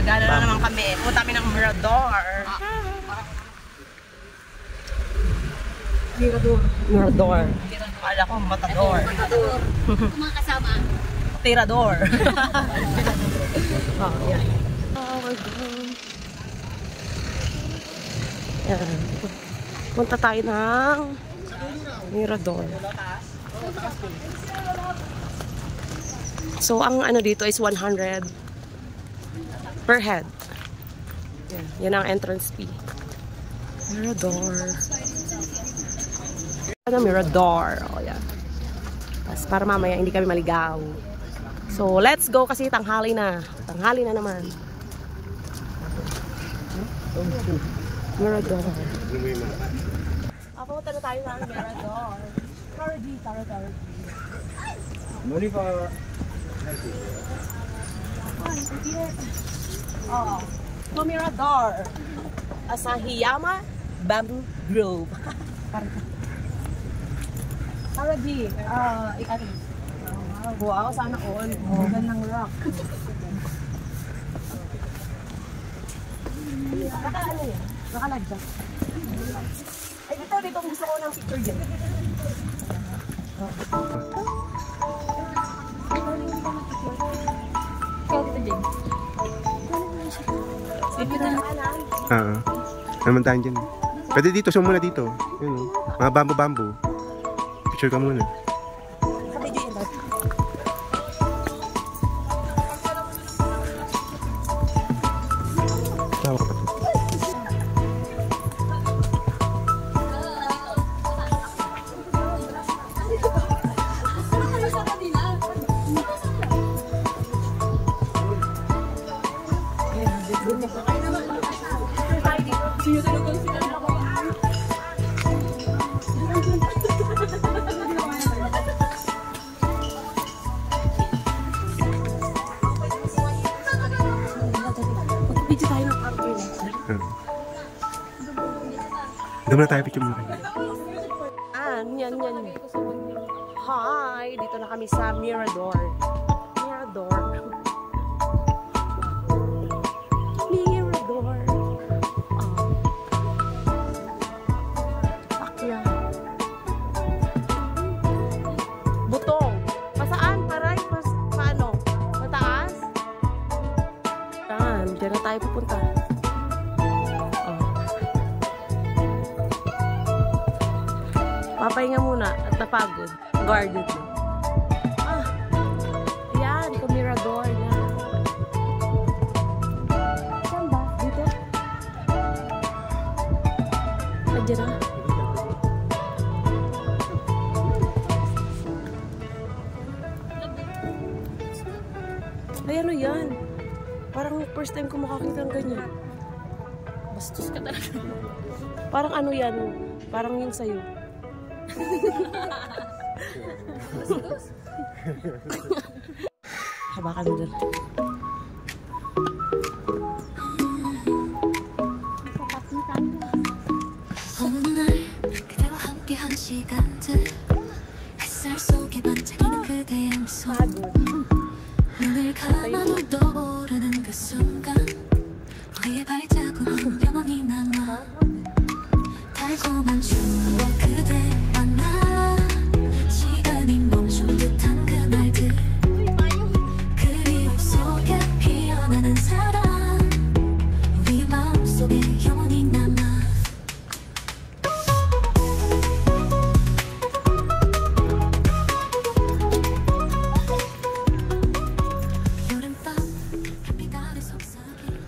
Gana na naman kami. Punta kami ng Mirador. Mirador. Kala ko, Matador. Mga kasama. Tirador. Oh, yan. Yan. Punta tayo ng Mirador. So, ang ano dito is 100 per head. Yan, yan ang entrance fee. Mirador. Ano, Mirador. O, yan. Tapos para mamaya hindi kami maligaw. So, let's go kasi tanghali na. Tanghali na naman. Mirador. Papunta na tayo ng Mirador. Tara. Money pa. Oh, to Mirador. Asahiyama Bamboo Grove. Already, wow, sana all. Gandang rock. Ano yan? Nakalagda. Ay, dito gusto ko ng picture dyan. Kaya dito dyan. Sige na. Naman tayo dyan. Pwede dito, so muna dito. Yun, mga bambu-bambu. Picture ka muna. Sabi dyan ba? Tawa ka. Doon na tayo picture muna. Yan. Hi! Dito na kami sa Mirador. Mirador. Akya. Butong. Pasaan? Paray? Paano? Mataas? Yan. Diyan na tayo pupunta. Papahinga muna at napagod. Guarded na. Ayan, Mirador na. Saan ba? Dito? Diyan na. Ay, ano yan? Parang first time ko makakita ng ganyan. Bastos ka talaga. Parang ano yan? Parang yung sayo. Habakan mo dyan. 오늘 그대와 함께한 시간들 햇살 속에 반짝이는 그대의 미소 눈을 감아도 떠오르는 그 순간 우리의 발자국은 영원히 남아 달콤한 추억 그대와 나 시간이 멈춘 듯한 그날들 그리움 속에 피어나는 사랑 우리 마음속에 영원히 남아 여름밤 햇빛 아래 속삭이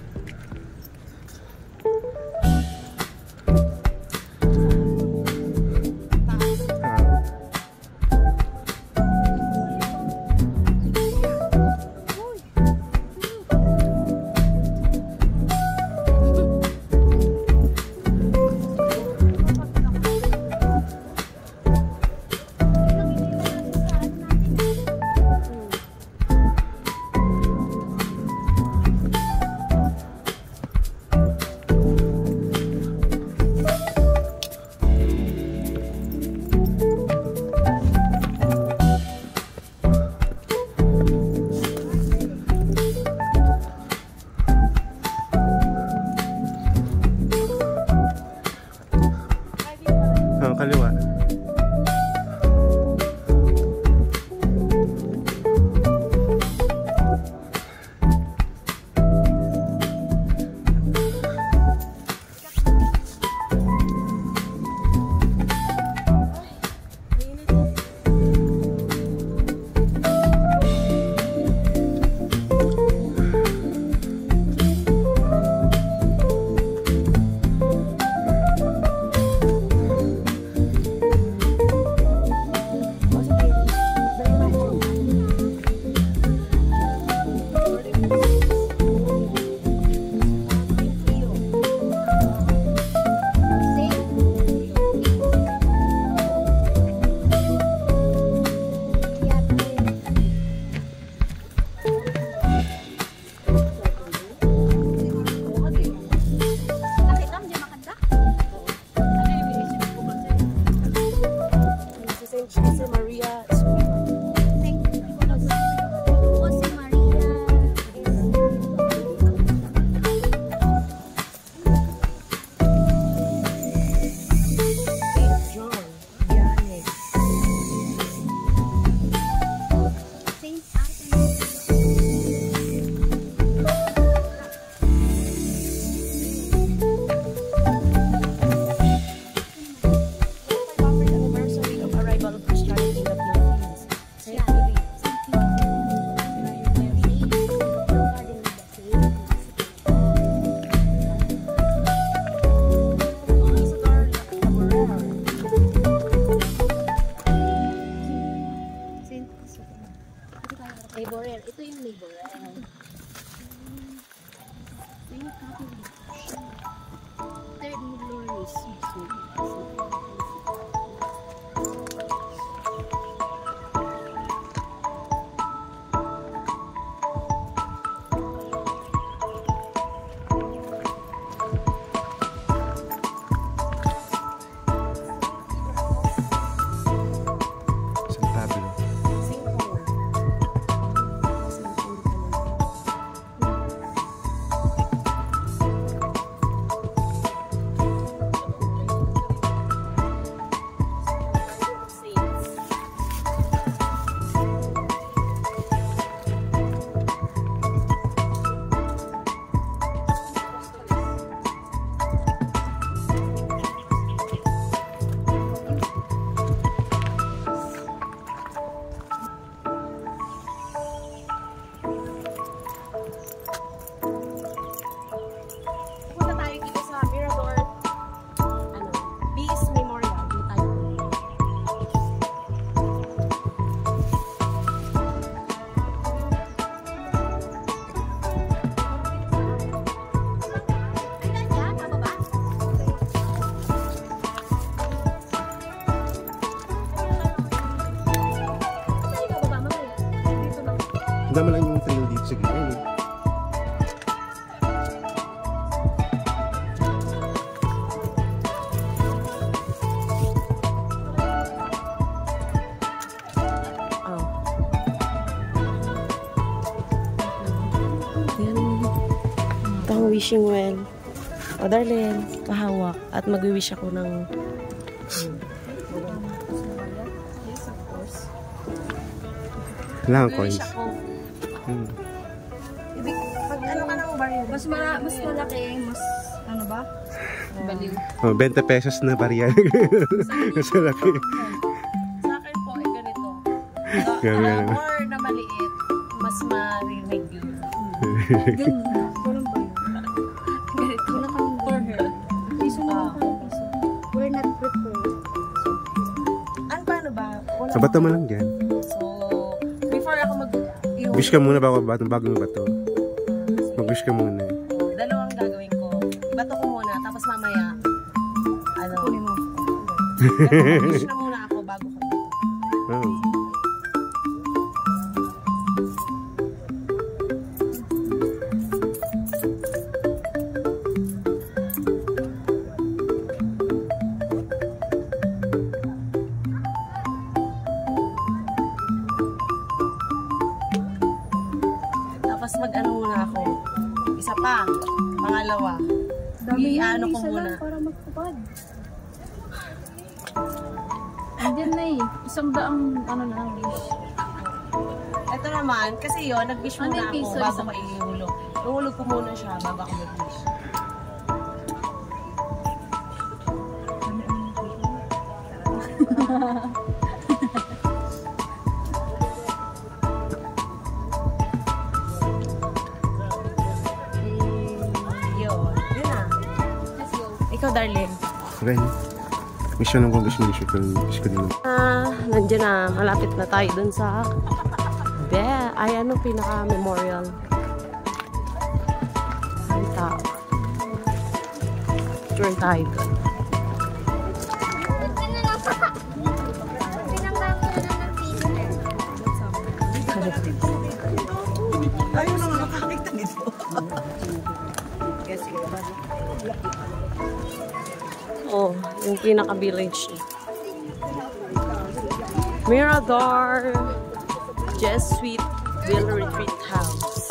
Dama lang yung trail dito sa gilid. Ayun. Oh. Yan. Ito ang wishing well. O, darling, pahawak. At mag-wish ako ng... Yes, of course. Kailangan coins. Mag-wish ako. Ibig, Pag ano ka ng barya? mas malaki, mas ano ba? Baliw. Oh, 20 pesos na barya. Mas laki. Sa akin po ay ganito. Ganun. More na maliit, mas marinig yun. Ganun. Ganun ba yun? Ganito na kami for her. Piso na lang tayo, piso. We're not prepared. Ano paano ba? Wala Bato mo lang dyan. So, before ako Wish ka muna bago mo bato. Mag-wish ka muna. Dalawang gagawin ko. Bato ko muna, tapos mamaya, ano, wish na muna ako bago ko. Oh. Tapos mag-ano muna ako. Isa pa, pangalawa. I-ano ko muna. Para magtupad. Andyan na eh. Isang daang ano na ang wish. Ito naman, kasi yun, nag-wish Ano muna yung ako piso? bago Isang ko ihulog. Ihulog ko muna siya bago ako mag-wish. Yun. Yun na. Let's go. Ikaw, darling. Okay. Wish ko lang kung wish ko din. Nandiyan na. Malapit na tayo dun sa ay ano pinaka-memorial. Ay tao. Picture tayo dun. Ayaw na makakakita nito. Oh, yung pinaka-village niya. Mirador Jesuit Ville Retreat House.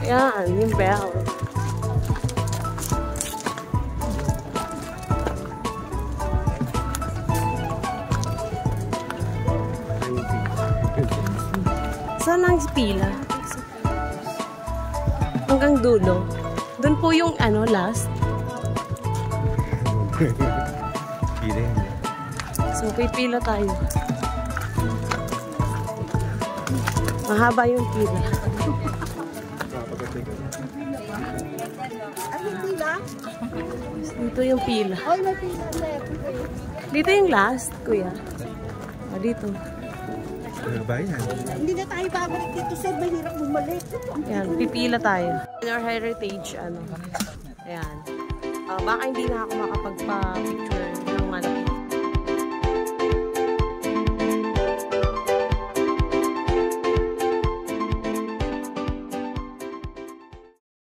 Yan, yung bell. Saan ang pila? Hanggang dulo. Doon po yung ano, last. Pila yan. So, pipila tayo. Mahaba yung pila. Dito yung pila. Oy, may pila left. Dito yung last, kuya. Ah, dito. Ano ba yan? Hindi na tayo babalik dito, sir. Mahirap bumalik. Ayan, pipila tayo. Our heritage, ano. Ayan. Baka hindi na ako makapagpa-picture ng malapit.